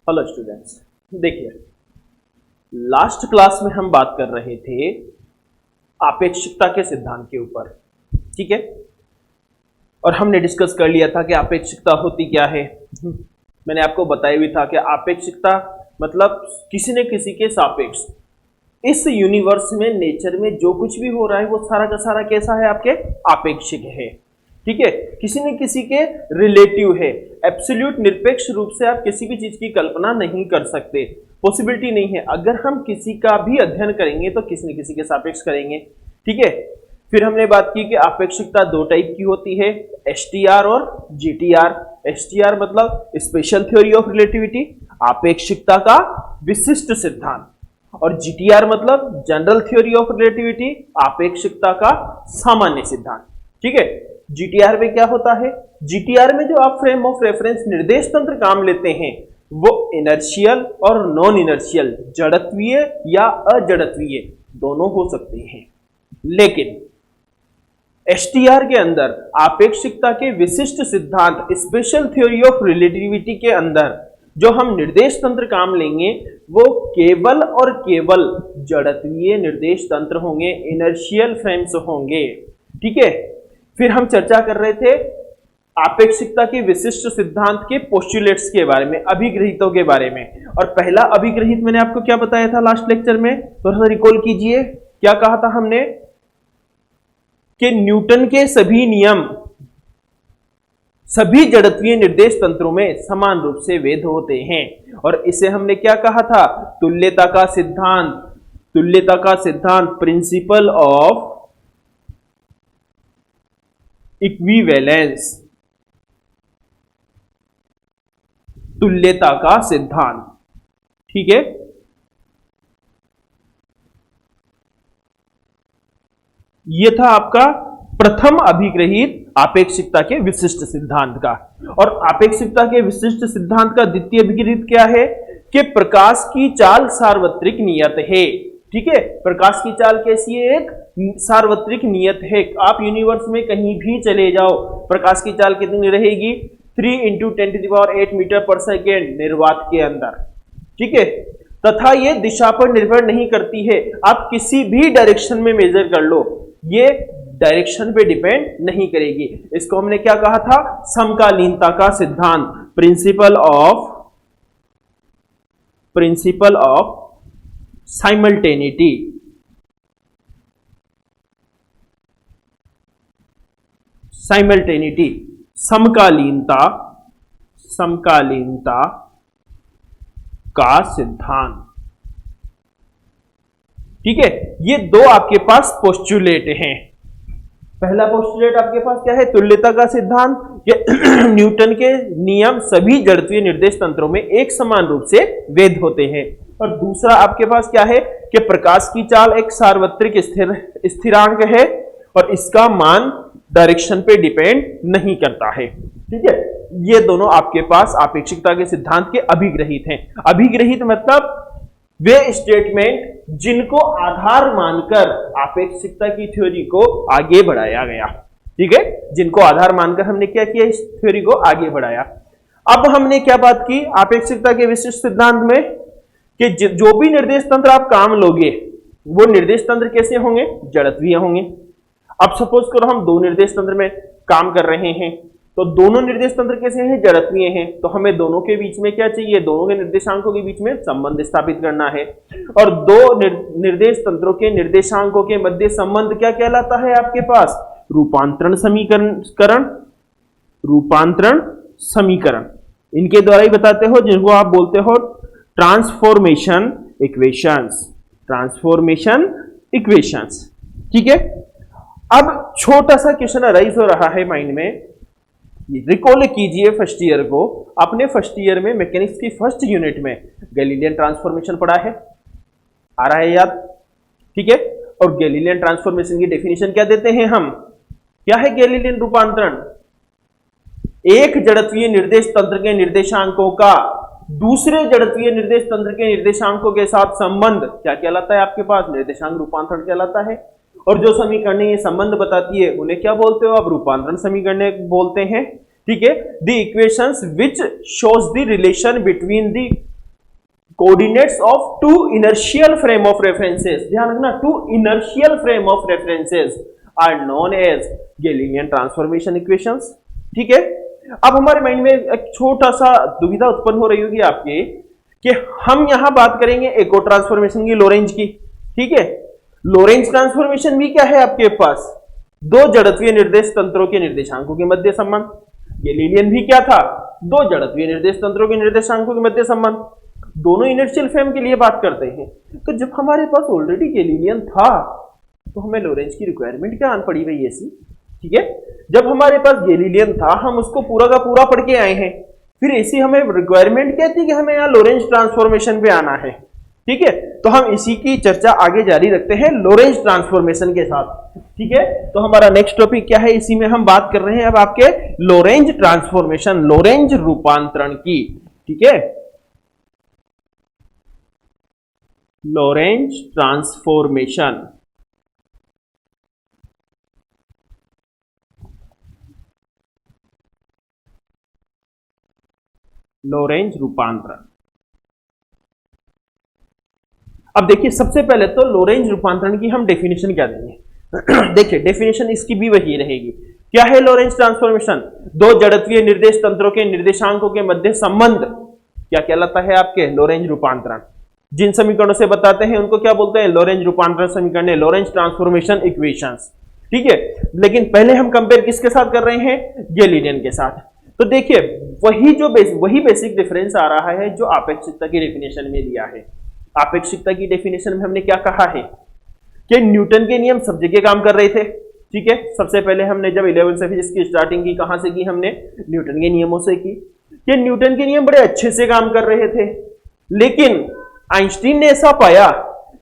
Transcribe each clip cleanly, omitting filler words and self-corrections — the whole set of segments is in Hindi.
हेलो स्टूडेंट्स, देखिए लास्ट क्लास में हम बात कर रहे थे आपेक्षिकता के सिद्धांत के ऊपर। ठीक है, और हमने डिस्कस कर लिया था कि आपेक्षिकता होती क्या है। मैंने आपको बताया भी था कि आपेक्षिकता मतलब किसी न किसी के सापेक्ष इस यूनिवर्स में, नेचर में जो कुछ भी हो रहा है वो सारा का सारा कैसा है, आपके आपेक्षिक है। ठीक है, किसी न किसी के रिलेटिव है। एब्सोल्यूट निरपेक्ष रूप से आप किसी भी चीज की कल्पना नहीं कर सकते, पॉसिबिलिटी नहीं है। अगर हम किसी का भी अध्ययन करेंगे तो किसी न किसी के सापेक्ष करेंगे। ठीक है, फिर हमने बात की कि आपेक्षिकता दो टाइप की होती है, एसटीआर और जीटीआर। एसटीआर मतलब स्पेशल थ्योरी ऑफ रिलेटिविटी, आपेक्षिकता का विशिष्ट सिद्धांत, और जीटीआर मतलब जनरल थ्योरी ऑफ रिलेटिविटी, आपेक्षिकता का सामान्य सिद्धांत। ठीक है, जीटीआर में क्या होता है, जीटीआर में जो आप फ्रेम ऑफ रेफरेंस निर्देश तंत्र काम लेते हैं वो इनर्शियल और नॉन इनर्शियल, जड़त्वीय या अजड़त्वीय दोनों हो सकते हैं। लेकिन एसटीआर के अंदर आपेक्षिकता के विशिष्ट सिद्धांत, स्पेशल थ्योरी ऑफ रिलेटिविटी के अंदर जो हम निर्देश तंत्र काम लेंगे वो केवल और केवल जड़त्वीय निर्देश तंत्र होंगे, इनर्शियल फ्रेम्स होंगे। ठीक है, फिर हम चर्चा कर रहे थे आपेक्षिकता के विशिष्ट सिद्धांत के पोस्टुलेट्स के बारे में, अभिग्रहितों के बारे में। और पहला अभिग्रहित मैंने आपको क्या बताया था लास्ट लेक्चर में, थोड़ा सा रिकॉल कीजिए। क्या कहा था हमने कि न्यूटन के सभी नियम सभी जड़त्वीय निर्देश तंत्रों में समान रूप से वैध होते हैं। और इसे हमने क्या कहा था, तुल्यता का सिद्धांत, तुल्यता का सिद्धांत, प्रिंसिपल ऑफ इक्विवेलेंस, तुल्यता का सिद्धांत। ठीक है, यह था आपका प्रथम अभिग्रहित आपेक्षिकता के विशिष्ट सिद्धांत का। और आपेक्षिकता के विशिष्ट सिद्धांत का द्वितीय अभिग्रहित क्या है कि प्रकाश की चाल सार्वत्रिक नियत है। ठीक है, प्रकाश की चाल कैसी है, एक सार्वत्रिक नियत है। आप यूनिवर्स में कहीं भी चले जाओ, प्रकाश की चाल कितनी रहेगी, 3 × 10⁸ मीटर पर सेकेंड निर्वात के अंदर। ठीक है, तथा ये दिशा पर निर्भर नहीं करती है। आप किसी भी डायरेक्शन में मेजर कर लो, ये डायरेक्शन पे डिपेंड नहीं करेगी। इसको हमने क्या कहा था, समकालीनता का सिद्धांत, प्रिंसिपल ऑफ साइमल्टेनिटी। साइमल्टेनिटी, समकालीनता का सिद्धांत। ठीक है, ये दो आपके पास पोस्टुलेट हैं। पहला पोस्टुलेट आपके पास क्या है, तुल्यता का सिद्धांत, न्यूटन के नियम सभी जड़त्वीय निर्देश तंत्रों में एक समान रूप से वैध होते हैं। और दूसरा आपके पास क्या है कि प्रकाश की चाल एक सार्वत्रिक स्थिरांक है और इसका मान डायरेक्शन पे डिपेंड नहीं करता है। ठीक है, ये दोनों आपके पास आपेक्षिकता के सिद्धांत के अभिग्रहित हैं। अभिग्रहित मतलब वे स्टेटमेंट जिनको आधार मानकर आपेक्षिकता की थ्योरी को आगे बढ़ाया गया। ठीक है, जिनको आधार मानकर हमने क्या किया, इस थ्योरी को आगे बढ़ाया। अब हमने क्या बात की आपेक्षिकता के विशिष्ट सिद्धांत में कि जो भी निर्देश तंत्र आप काम लोगे वो निर्देश तंत्र कैसे होंगे, जड़त्वीय होंगे। अब सपोज करो हम दो निर्देश तंत्र में काम कर रहे हैं, तो दोनों निर्देश तंत्र कैसे हैं, जड़त्वीय हैं। तो हमें दोनों के बीच में क्या चाहिए, दोनों के निर्देशांकों के बीच में संबंध स्थापित करना है। और दो निर्देश तंत्रों के निर्देशांकों के मध्य संबंध क्या कहलाता है आपके पास, रूपांतरण समीकरण। इनके द्वारा ही बताते हो, जिनको आप बोलते हो ट्रांसफॉर्मेशन इक्वेशंस। ठीक है, अब छोटा सा क्वेश्चन अराइज हो रहा है माइंड में, रिकॉल कीजिए फर्स्ट ईयर को। अपने फर्स्ट ईयर में मैकेनिक्स की फर्स्ट यूनिट में गैलीलियन ट्रांसफॉर्मेशन पढ़ा है, आ रहा है याद। ठीक है, और गैलीलियन ट्रांसफॉर्मेशन की डेफिनेशन क्या देते हैं हम, क्या है गैलीलियन रूपांतरण, एक जड़त्वीय निर्देश तंत्र के निर्देशांकों का दूसरे जड़त्वीय निर्देश तंत्र के निर्देशांकों के साथ संबंध क्या कहलाता है आपके पास, निर्देशांक रूपांतरण कहलाता है। और जो समीकरणें ये संबंध बताती है उन्हें क्या बोलते हो आप, रूपांतरण समीकरण बोलते हैं। ठीक है, the equations which shows the relation between the coordinates of two inertial frame of references, ध्यान रखना, two inertial frame of references are known as Galilean transformation equations. ठीक है, अब हमारे माइंड में एक छोटा सा दुविधा उत्पन्न हो रही होगी आपके कि हम यहां बात करेंगे एक और ट्रांसफॉर्मेशन की, लोरेंज की। ठीक है, लोरेंज ट्रांसफॉर्मेशन भी क्या है आपके पास, दो जड़त्वीय निर्देश तंत्रों के निर्देशांकों के मध्य संबंध। गैलीलियन भी क्या था, दो जड़त्वीय निर्देश तंत्रों के निर्देशांकों के मध्य संबंध। दोनों इनर्शियल फ्रेम के लिए बात करते हैं। तो जब हमारे पास ऑलरेडी गैलीलियन था तो हमें लोरेंज की रिक्वायरमेंट क्या आन पड़ी भाई ऐसी। ठीक है, जब हमारे पास गैलीलियन था हम उसको पूरा का पूरा पढ़ के आए हैं, फिर ऐसी हमें रिक्वायरमेंट क्या थी कि हमें यहाँ लोरेंज ट्रांसफॉर्मेशन पे आना है। ठीक है, तो हम इसी की चर्चा आगे जारी रखते हैं लोरेंज ट्रांसफॉर्मेशन के साथ। ठीक है, तो हमारा नेक्स्ट टॉपिक क्या है, इसी में हम बात कर रहे हैं अब आपके लोरेंज ट्रांसफॉर्मेशन, लोरेंज रूपांतरण की। ठीक है, लोरेंज ट्रांसफॉर्मेशन। लोरेंज रूपांतरण। अब देखिए सबसे पहले तो लोरेंज रूपांतरण की हम डेफिनेशन क्या देंगे। देखिए डेफिनेशन इसकी भी वही रहेगी। क्या है लोरेंज ट्रांसफॉर्मेशन, दो जड़त्वीय निर्देश तंत्रों के निर्देशांकों के मध्य संबंध क्या कहलाता है आपके लोरेंज रूपांतरण। जिन समीकरणों से बताते हैं उनको क्या बोलते हैं, लोरेंज रूपांतरण समीकरण, लोरेंज ट्रांसफॉर्मेशन इक्वेशंस। ठीक है, लेकिन पहले हम कंपेयर किसके साथ कर रहे हैं, गैलीलियन के साथ। तो देखिए वही बेसिक डिफरेंस आ रहा है जो आपेक्षिकता की डेफिनेशन में दिया है। आपेक्षिकता की डेफिनेशन में हमने क्या कहा है कि न्यूटन के नियम सब जगह काम कर रहे थे। ठीक है, सबसे पहले हमने जब 11th से फिजिक्स की स्टार्टिंग की, कहां से की हमने, न्यूटन के नियमों से की। कि न्यूटन के नियम बड़े अच्छे से काम कर रहे थे, लेकिन आइंस्टीन ने ऐसा पाया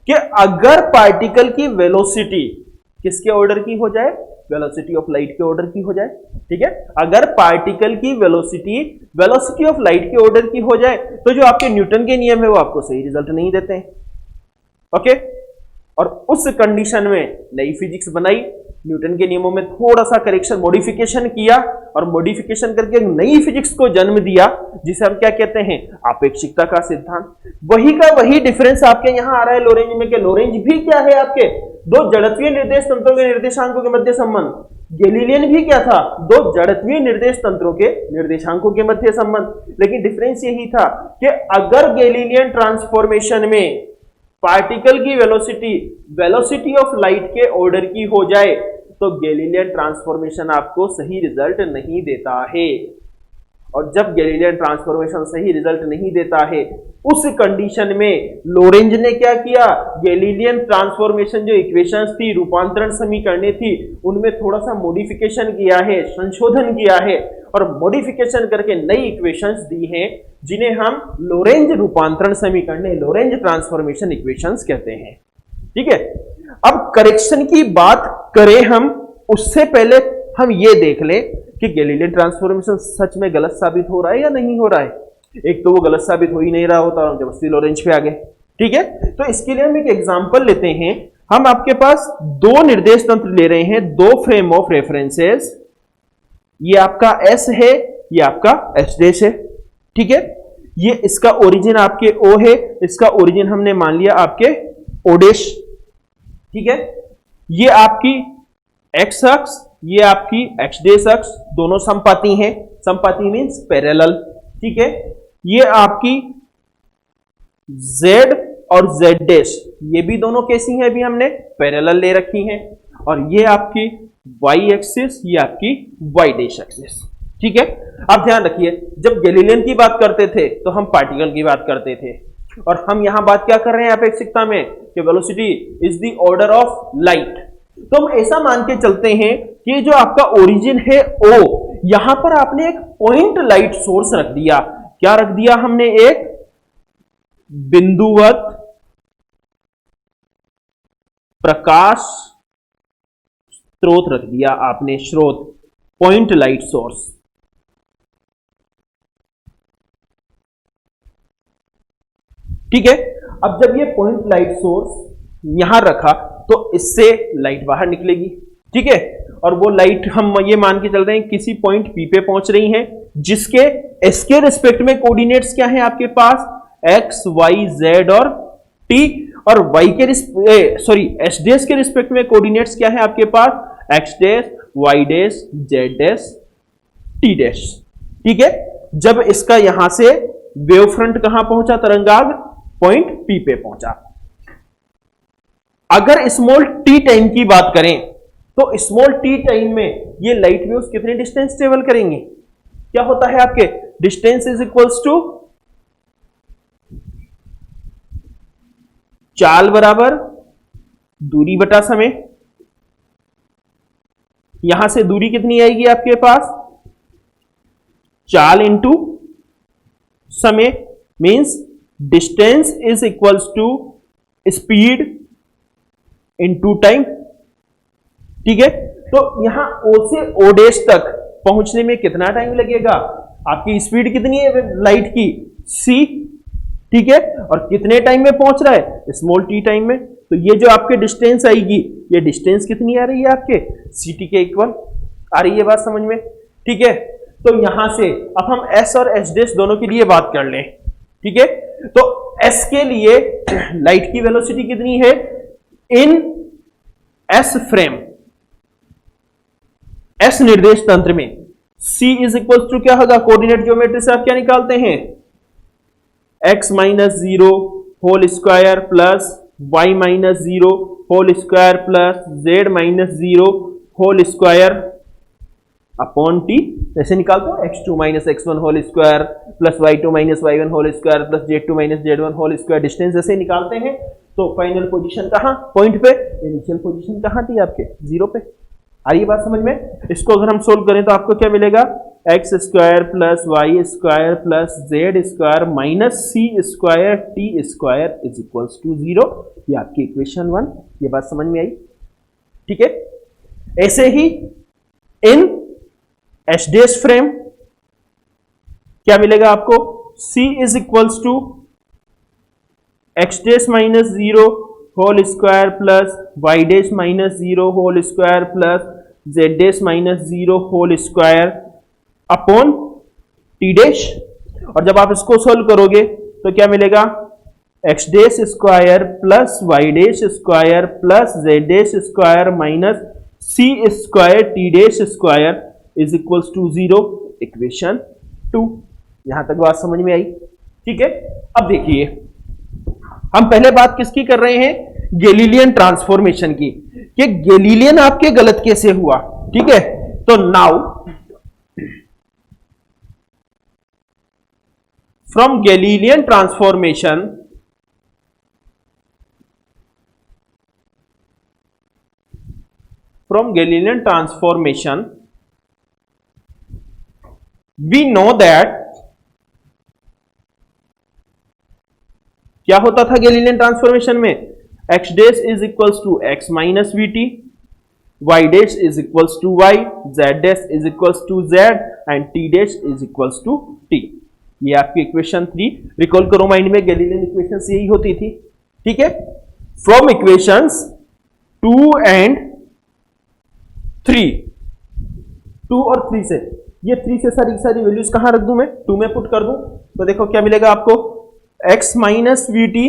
कि अगर पार्टिकल की वेलोसिटी किसके ऑर्डर की हो जाए, वेलोसिटी ऑफ लाइट के ऑर्डर की हो जाए। ठीक है, अगर पार्टिकल की वेलोसिटी ऑफ लाइट के ऑर्डर की हो जाए तो जो आपके न्यूटन के नियम है वो आपको सही रिजल्ट नहीं देते हैं। ओके, और उस कंडीशन में नई फिजिक्स बनाई, न्यूटन के नियमों में थोड़ा सा करेक्शन मॉडिफिकेशन किया और मॉडिफिकेशन करके नई फिजिक्स को जन्म दिया जिसे हम क्या कहते हैं, आपेक्षिकता का सिद्धांत। वही का वही डिफरेंस आपके यहां आ रहा है लोरेंज में। कि लोरेंज भी क्या है आपके, दो जड़त्वीय निर्देश तंत्रों के निर्देशांकों के मध्य संबंध। गैलीलियन भी क्या था, दो जड़त्वीय निर्देश तंत्रों के निर्देशांकों के मध्य संबंध। लेकिन डिफरेंस यही था कि अगर गैलीलियन ट्रांसफॉर्मेशन में पार्टिकल की वेलोसिटी ऑफ लाइट के ऑर्डर की हो जाए तो गैलीलियन ट्रांसफॉर्मेशन आपको सही रिजल्ट नहीं देता है। और जब गैलीलियन ट्रांसफॉर्मेशन सही रिजल्ट नहीं देता है उस कंडीशन में लोरेंज ने क्या किया, गैलीलियन ट्रांसफॉर्मेशन जो इक्वेशंस थी, रूपांतरण समीकरणें थी, उनमें थोड़ा सा मॉडिफिकेशन किया है, संशोधन किया है और मॉडिफिकेशन करके नई इक्वेशंस दी हैं जिन्हें हम लोरेंज रूपांतरण समीकरण, लोरेंज ट्रांसफॉर्मेशन इक्वेशंस कहते हैं। ठीक है, अब करेक्शन की बात करें हम, उससे पहले हम ये देख लें कि गैलीलियन ट्रांसफॉर्मेशन सच में गलत साबित हो रहा है या नहीं हो रहा है। एक तो वो गलत साबित हो ही नहीं रहा होता और जबरदस्ती लोरेंज पे आ गए। ठीक है, तो इसके लिए हम एक एग्जांपल लेते हैं। हम आपके पास दो निर्देश तंत्र ले रहे हैं, दो फ्रेम ऑफ रेफरेंसेस। ये आपका एस है, ये आपका एस डैश है। ठीक है, ये इसका ओरिजिन आपके ओ है, इसका ओरिजिन हमने मान लिया आपके ओ डैश। ठीक है, ये आपकी एक्स अक्ष, ये आपकी एक्स डैश अक्ष, दोनों समपाती हैं। समपाती मींस पैरेलल। ठीक है, ये आपकी z और z डैश, ये भी दोनों कैसी हैं, अभी हमने पैरेलल ले रखी हैं। और ये आपकी y एक्सिस, ये आपकी y डैश एक्सिस। ठीक है, आप ध्यान रखिए जब गैलीलियन की बात करते थे तो हम पार्टिकल की बात करते थे और हम यहां बात क्या कर रहे हैं अपेक्षिकता में कि velocity is the order of light. तो हम ऐसा मान के चलते हैं कि जो आपका ओरिजिन है O, यहां पर आपने एक पॉइंट लाइट सोर्स रख दिया। क्या रख दिया हमने, एक बिंदुवत प्रकाश स्रोत रख दिया आपने, स्रोत, पॉइंट लाइट सोर्स। ठीक है, अब जब ये पॉइंट लाइट सोर्स यहां रखा तो इससे लाइट बाहर निकलेगी। ठीक है, और वो लाइट हम ये मान के चल रहे हैं किसी पॉइंट P पे पहुंच रही है जिसके एस के रिस्पेक्ट में कोऑर्डिनेट्स क्या है आपके पास, एक्स वाई जेड और टी, और y के सॉरी एस डैश के रिस्पेक्ट में कोऑर्डिनेट्स क्या है आपके पास, X dash, Y dash, Z dash, T dash. ठीक है, जब इसका यहां से वेव फ्रंट कहां पहुंचा, तरंगाग पॉइंट P पे पहुंचा। अगर स्मॉल टी टाइम की बात करें तो स्मॉल टी टाइम में ये लाइट वेव्स कितने डिस्टेंस ट्रेवल करेंगे, क्या होता है आपके, डिस्टेंस इज इक्वल्स टू चाल बराबर दूरी बटा समय। यहां से दूरी कितनी आएगी आपके पास, चाल इंटू समय, means distance is equals to speed into time. ठीक है, तो यहां ओ से ओ डैश तक पहुंचने में कितना टाइम लगेगा, आपकी स्पीड कितनी है लाइट की, c। ठीक है, और कितने टाइम में पहुंच रहा है, स्मॉल टी टाइम में। तो ये जो आपके डिस्टेंस आएगी, ये डिस्टेंस कितनी आ रही है आपके, ct के इक्वल आ रही है, बात समझ में। ठीक है, तो यहां से अब हम s और s डैश दोनों के लिए बात कर लें। ठीक है, तो s के लिए लाइट की वेलोसिटी कितनी है इन s फ्रेम, s निर्देश तंत्र में c इज इक्वल टू क्या होगा, कोऑर्डिनेट ज्योमेट्री से आप क्या निकालते हैं, x minus 0 whole square plus y minus 0 whole square plus z minus 0 whole square upon t। ऐसे निकालते हो, x2 minus x1 whole square plus y2 minus y1 whole square plus z2 minus z1 whole square. Distance ऐसे निकालते हैं। तो फाइनल पोजीशन कहां, पॉइंट पे, इनिशियल पोजीशन कहां थी आपके, 0 पे। आ रही है बात समझ में। इसको अगर हम सोल्व करें तो आपको क्या मिलेगा, x square plus y square plus z square minus c square t square is equals to 0। ये आपकी इक्वेशन 1। ये बात समझ में आई। ठीक है, ऐसे ही इन एच डैश फ्रेम क्या मिलेगा आपको, c is equals to x dash minus 0 whole square plus y dash minus 0 whole square plus z dash minus 0 whole square upon t dash. और जब आप इसको सोल्व करोगे तो क्या मिलेगा, x dash square plus y dash square plus z dash square minus c square t dash square is equals to 0। Equation 2। यहां तक बात समझ में आई। ठीक है, अब देखिए हम पहले बात किसकी कर रहे हैं, गैलीलियन ट्रांसफॉर्मेशन की, कि गैलीलियन आपके गलत कैसे हुआ। ठीक है, तो now from Galilean transformation we know that क्या होता था गैलीलियन ट्रांसफॉर्मेशन में, x dash is equals to x minus v t, y dash is equals to y, z dash is equals to z and t dash is equals to t। ये आपकी इक्वेशन 3। रिकॉल करो माइंड में, गैलीलियन इक्वेशंस यही होती थी। ठीक है, फ्रॉम इक्वेशंस 2 एंड 3, 2 और 3 से, ये 3 से सारी सारी वैल्यूज कहां रख दूं मैं, 2 में पुट कर दूं तो देखो क्या मिलेगा आपको, x minus v t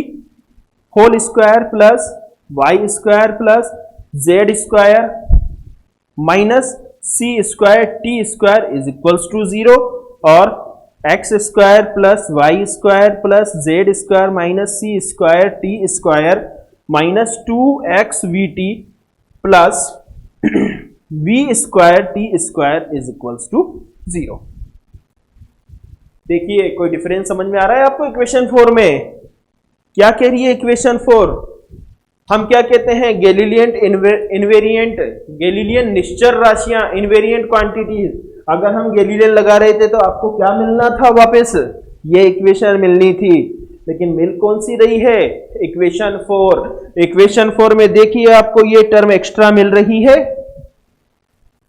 whole square plus y square plus z square minus c square t square is equals to 0, और x square plus y square plus z square minus c square t square minus 2x v t plus v square t square is equals to 0। देखिए कोई डिफरेंस समझ में आ रहा है आपको इक्वेशन 4 में, क्या कह रही है इक्वेशन 4, हम क्या कहते हैं, गैलीलियन इनवेरिएंट, गैलीलियन निश्चर राशियां, इनवेरिएंट क्वांटिटीज। अगर हम गैलीलियन लगा रहे थे तो आपको क्या मिलना था, वापस ये इक्वेशन मिलनी थी, लेकिन मिल कौन सी रही है, इक्वेशन 4। इक्वेशन 4 में देखिए आपको ये टर्म एक्स्ट्रा मिल रही है,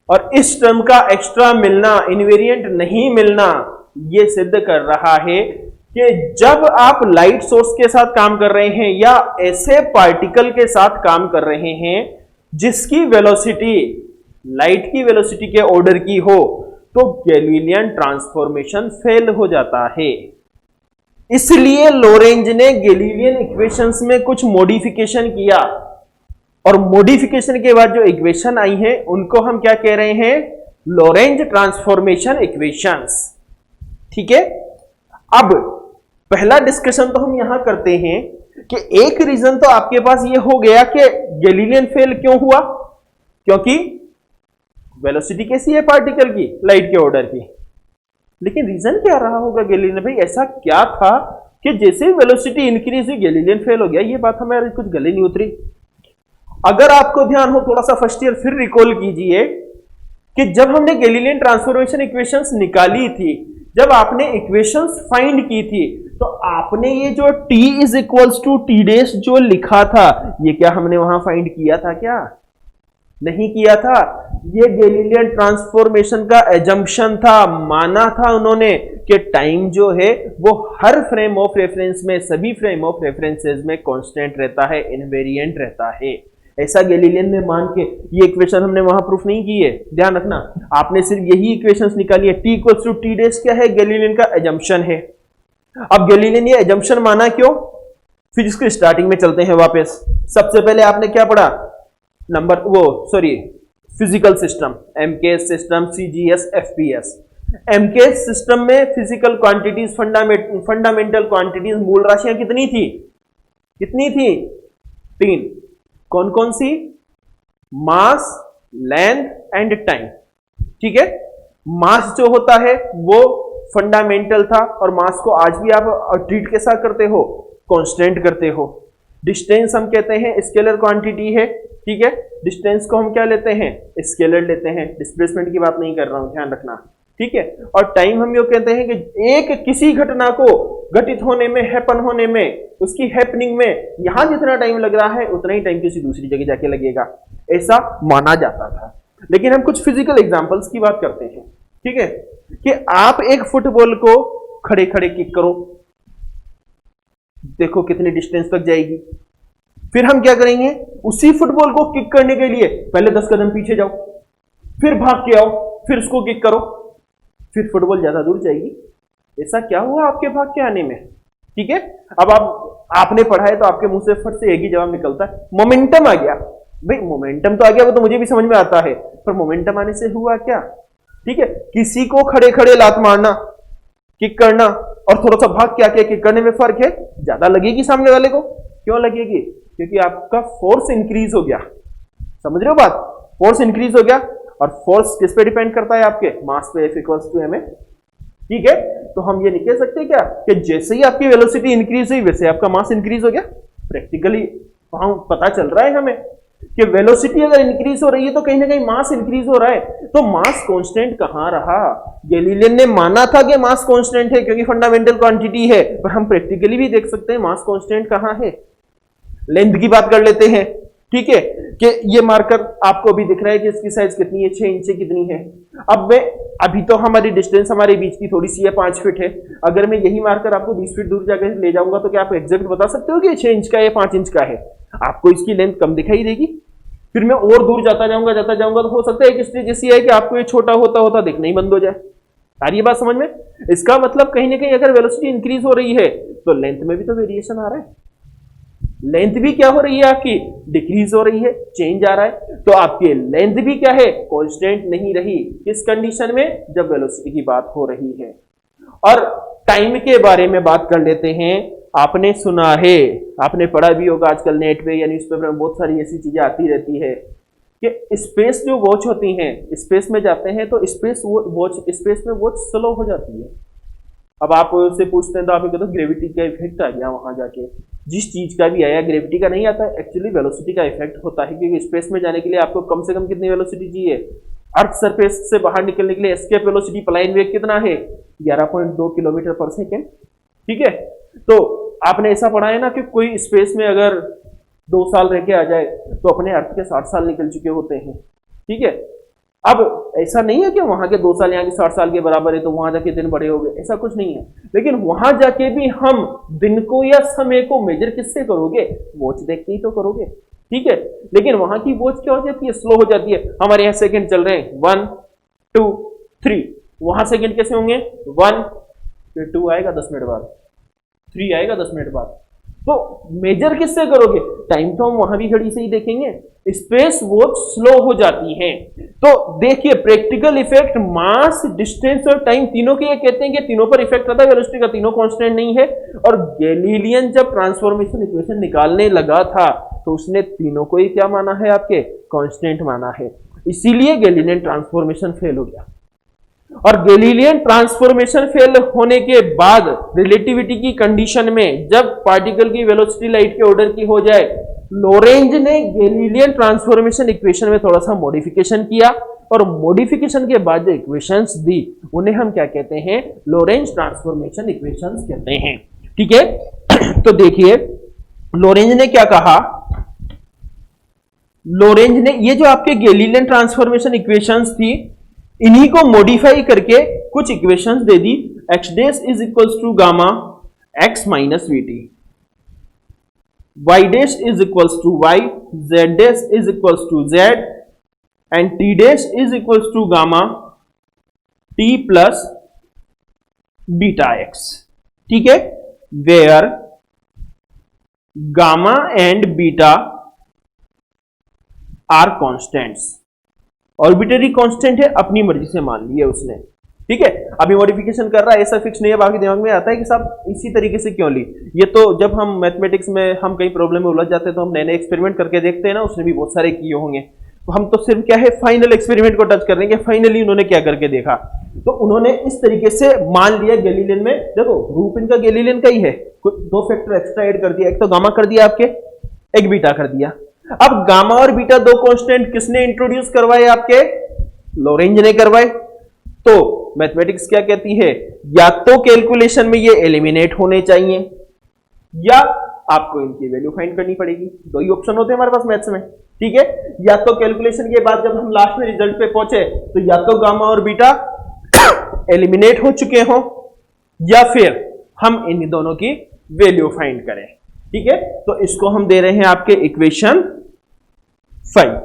और इस टर्म का एक्स्ट्रा मिलना, इनवेरिएंट नहीं मिलना, ये सिद्ध कर रहा है कि जब आप लाइट सोर्स के साथ काम कर रहे हैं या ऐसे पार्टिकल के साथ काम कर रहे हैं जिसकी वेलोसिटी लाइट की वेलोसिटी के ऑर्डर की हो, तो गैलीलियन ट्रांसफॉर्मेशन फेल हो जाता है। इसलिए लोरेंज ने गैलीलियन इक्वेशंस में कुछ मॉडिफिकेशन किया, और मॉडिफिकेशन के बाद जो इक्वेशन आई है उनको हम क्या कह रहे हैं, लोरेंज ट्रांसफॉर्मेशन इक्वेशंस। ठीक है, अब पहला डिस्कशन तो हम यहां करते हैं कि एक रीजन तो आपके पास ये हो गया कि गैलीलियन फेल क्यों हुआ, क्योंकि वेलोसिटी कैसी है पार्टिकल की, लाइट के ऑर्डर की। लेकिन रीजन क्या रहा होगा गैलीलियन, भाई ऐसा क्या था कि जैसे वेलोसिटी इंक्रीज हुई गैलीलियन फेल हो गया, ये बात हमें कुछ गले नहीं उतरी। अगर आपको ध्यान हो, थोड़ा सा फर्स्ट ईयर फिर रिकॉल कीजिए कि जब हमने गैलीलियन ट्रांसफॉर्मेशन इक्वेशंस निकाली थी, जब आपने इक्वेशंस फाइंड की थी, तो आपने ये जो t is equals to t dash जो लिखा था, ये क्या हमने वहां फाइंड किया था? क्या नहीं किया था? ये गैलीलियन ट्रांसफॉर्मेशन का एजम्पशन था, माना था उन्होंने कि टाइम जो है वो हर फ्रेम ऑफ रेफरेंस में, सभी फ्रेम ऑफ रेफरेंसेस में कांस्टेंट रहता है, इनवेरिएंट रहता है। ऐसा गैलीलियन ने मान के, ये इक्वेशन हमने वहां प्रूफ नहीं की है, ध्यान रखना, आपने सिर्फ यही इक्वेशंस निकाली है। t equals to t dash क्या है? गैलीलियन का एजम्पशन है। अब गैलीलियन ये एजम्पशन माना क्यों? फिजिक्स की स्टार्टिंग में चलते हैं वापस। सबसे पहले आपने क्या पढ़ा? Physical system, MKS system, CGS, FPS. MKS system में फिजिकल क्वांटिटीज, फंडामेंटल क्वांटिटीज, मूल राशियां कितनी थी? कितनी थी? 3। कौन कौन सी? मास, लेंथ एंड टाइम। ठीक है, मास जो होता है वो फंडामेंटल था, और मास को आज भी आप ट्रीट कैसा करते हो? कांस्टेंट करते हो। डिस्टेंस हम कहते हैं स्केलर क्वांटिटी है। ठीक है, डिस्टेंस को हम क्या लेते हैं? स्केलर लेते हैं। डिस्प्लेसमेंट की बात नहीं कर रहा हूं, ध्यान रखना। ठीक है, और टाइम हम ये कहते हैं कि एक किसी घटना को घटित होने में, हैपन होने में, उसकी हैपनिंग में यहां जितना टाइम लग रहा है उतना ही टाइम किसी दूसरी जगह जाके लगेगा, ऐसा माना जाता था। लेकिन हम कुछ फिजिकल एग्जांपल्स की बात करते हैं। ठीक है, कि आप एक फुटबॉल को खड़े खड़े किक करो, देखो कितनी डिस्टेंस तक जाएगी। फिर हम क्या करेंगे? उसी फुटबॉल को किक करने के लिए पहले 10 कदम पीछे जाओ, फिर भाग के आओ, फिर उसको किक करो, फिर फुटबॉल ज्यादा दूर जाएगी। ऐसा क्या हुआ आपके भाग के आने में? ठीक है, अब आपने पढ़ा है तो आपके मुंह से फट से एक ही जवाब निकलता है, मोमेंटम आ गया। भाई मोमेंटम तो आ गया, वो तो मुझे भी समझ में आता है, पर मोमेंटम आने से हुआ क्या? ठीक है, किसी को खड़े खड़े लात मारना, किक करना, और थोड़ा सा भाग के आके किक करने में फर्क है। ज्यादा लगेगी सामने वाले को। क्यों लगेगी? क्योंकि आपका फोर्स इंक्रीज हो गया। समझ रहे हो बात? फोर्स इंक्रीज हो गया, और फोर्स किस पे डिपेंड करता है? आपके मास पे, F इक्वल्स टू ma। ठीक है, तो हम ये नहीं कह सकते क्या कि जैसे ही आपकी वेलोसिटी इंक्रीज हुई वैसे आपका मास इंक्रीज हो गया? प्रैक्टिकली वहां पता चल रहा है हमें कि वेलोसिटी अगर इंक्रीज हो रही है तो कहीं ना कहीं मास इंक्रीज हो रहा है। तो मास कांस्टेंट कहां रहा? गैलीलियन ने माना था कि मास कांस्टेंट है क्योंकि फंडामेंटल क्वांटिटी है, पर हम प्रैक्टिकली भी देख सकते हैं मास कांस्टेंट कहां है। लेंथ की बात कर लेते हैं। ठीक है, कि ये मार्कर आपको भी दिख रहा है कि इसकी साइज कितनी है, 6 इंच कितनी है। अब मैं अभी तो हमारी डिस्टेंस हमारे बीच की थोड़ी सी है, 5 फीट है। अगर मैं यही मार्कर आपको 20 फीट दूर जाकर ले जाऊंगा तो क्या आप एग्जैक्ट बता सकते हो कि 6 इंच का है, 5 इंच का है? आपको इसकी लेंथ कम दिखाई देगी। फिर मैं और दूर जाता जाऊंगा तो हो सकता है एक स्टेज ऐसी है कि आपको ये छोटा होता होता दिखना ही बंद हो जाए। आ रही है बात समझ में? इसका मतलब कहीं ना कहीं अगर वेलोसिटी इंक्रीज हो रही है तो लेंथ में भी तो वेरिएशन आ रहा है। लेंथ भी क्या हो रही है आपकी? डिक्रीज हो रही है, चेंज आ रहा है। तो आपकी लेंथ भी क्या है? कांस्टेंट नहीं रही। किस कंडीशन में? जब वेलोसिटी की बात हो रही है। और टाइम के बारे में बात कर लेते हैं। आपने सुना है, आपने पढ़ा भी होगा, आजकल नेट पे या न्यूज़पेपर में बहुत सारी ऐसी चीजें आती रहती है कि स्पेस जो वॉच होती हैं, स्पेस में जाते हैं तो स्पेस में वॉच स्लो हो जाती है। अब आप उससे पूछते हैं तो आप कहते हो ग्रेविटी का इफेक्ट आ गया वहां जाके। जिस चीज का भी आया, ग्रेविटी का नहीं आता, एक्चुअली वेलोसिटी का इफेक्ट होता है, क्योंकि स्पेस में जाने के लिए आपको कम से कम कितनी वेलोसिटी चाहिए? अर्थ सरफेस से बाहर निकलने के लिए एस्केप वेलोसिटी, प्लाइन वेग कितना है? 11.2 किलोमीटर पर सेकेंड। ठीक है, तो आपने ऐसा पढ़ा है ना कि कोई स्पेस में अगर 2 साल रह के आ जाए तो अपने अर्थ के 60 साल निकल चुके होते हैं। ठीक है, अब ऐसा नहीं है कि वहां के 2 साल यहाँ के 60 साल के बराबर है तो वहां जाके दिन बड़े हो गए, ऐसा कुछ नहीं है। लेकिन वहां जाके भी हम दिन को या समय को मेजर किससे करोगे? वॉच देख के ही तो करोगे। ठीक है, लेकिन वहां की वॉच क्या हो जाती है? स्लो हो जाती है। हमारे यहाँ सेकंड चल रहे हैं 1 2 3, वहां सेकंड कैसे होंगे? 1 फिर 2 आएगा 10 मिनट बाद, 3 आएगा 10 मिनट बाद। तो मेजर किससे करोगे? टाइम तो हम वहां भी घड़ी से ही देखेंगे, स्पेस वॉच स्लो हो जाती है। तो देखिए प्रैक्टिकल इफेक्ट मास, डिस्टेंस और टाइम तीनों के ये कहते हैं कि तीनों पर इफेक्ट आता है वेलोसिटी का, तीनों कांस्टेंट नहीं है। और गैलीलियन जब ट्रांसफॉर्मेशन इक्वेशन निकालने लगा था तो उसने तीनों को ही क्या माना है? आपके कांस्टेंट माना है, इसीलिए गैलीलियन ट्रांसफॉर्मेशन फेल हो गया। और गैलीलियन ट्रांसफॉर्मेशन फेल होने के बाद रिलेटिविटी की कंडीशन में जब पार्टिकल की वेलोसिटी लाइट के ऑर्डर की हो जाए, लोरेंज ने गैलीलियन ट्रांसफॉर्मेशन इक्वेशन में थोड़ा सा मॉडिफिकेशन किया और मॉडिफिकेशन के बाद जो इक्वेशंस दी उन्हें हम क्या कहते हैं? लोरेंज ट्रांसफॉर्मेशन इक्वेशंस कहते हैं। ठीक है, तो देखिए लोरेंज ने क्या कहा, लोरेंज ने ये जो आपके गैलीलियन ट्रांसफॉर्मेशन इक्वेशंस थी इन्हीं को मॉडिफाई करके कुछ इक्वेशंस दे दी। x dash is equals to gamma x minus v t, y dash is equals to y, z dash is equals to z and t dash is equals to gamma t plus beta x। ठीक है, where gamma and beta are constants. Arbitrary constant है, अपनी मर्जी से मान लिया उसने। ठीक है, अभी मॉडिफिकेशन कर रहा है, ऐसा फिक्स नहीं है। बाकी दिमाग में आता है कि साहब इसी तरीके से क्यों ली। ये तो जब हम मैथमेटिक्स में हम कई प्रॉब्लम में उलझ जाते हैं तो हम नए नए एक्सपेरिमेंट करके देखते हैं ना, उसने भी बहुत सारे किए होंगे। तो हम तो सिर्फ क्या है फाइनल एक्सपेरिमेंट को टच कर लेंगे, फाइनली उन्होंने क्या करके देखा। तो उन्होंने इस तरीके से मान लिया गैलीलियन में, देखो रूप इनका गैलीलियन का ही है, कुछ 2 फैक्टर एक्स्ट्रा ऐड कर दिया, एक तो गामा कर दिया आपके, एक बीटा कर दिया। अब गामा और बीटा 2 कांस्टेंट किसने इंट्रोड्यूस करवाए? आपके लोरेंज ने करवाए। तो मैथमेटिक्स क्या कहती है, या तो कैलकुलेशन में ये एलिमिनेट होने चाहिए या आपको इनकी वैल्यू फाइंड करनी पड़ेगी। 2 ही ऑप्शन होते हैं हमारे पास मैथ्स में। ठीक है, या तो कैलकुलेशन के बाद जब हम लास्ट में रिजल्ट पे पहुंचे तो या तो गामा और बीटा एलिमिनेट हो चुके हो या फिर हम इन दोनों की वैल्यू फाइंड करें। ठीक है, तो इसको हम दे रहे हैं आपके इक्वेशन 5।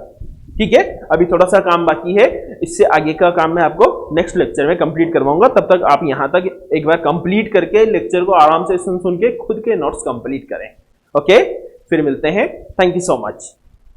ठीक है, अभी थोड़ा सा काम बाकी है, इससे आगे का काम मैं आपको नेक्स्ट लेक्चर में कंप्लीट करवाऊंगा। तब तक आप यहां तक एक बार कंप्लीट करके लेक्चर को आराम से सुन सुन के खुद के नोट्स कंप्लीट करें। ओके, फिर मिलते हैं। Thank you so much.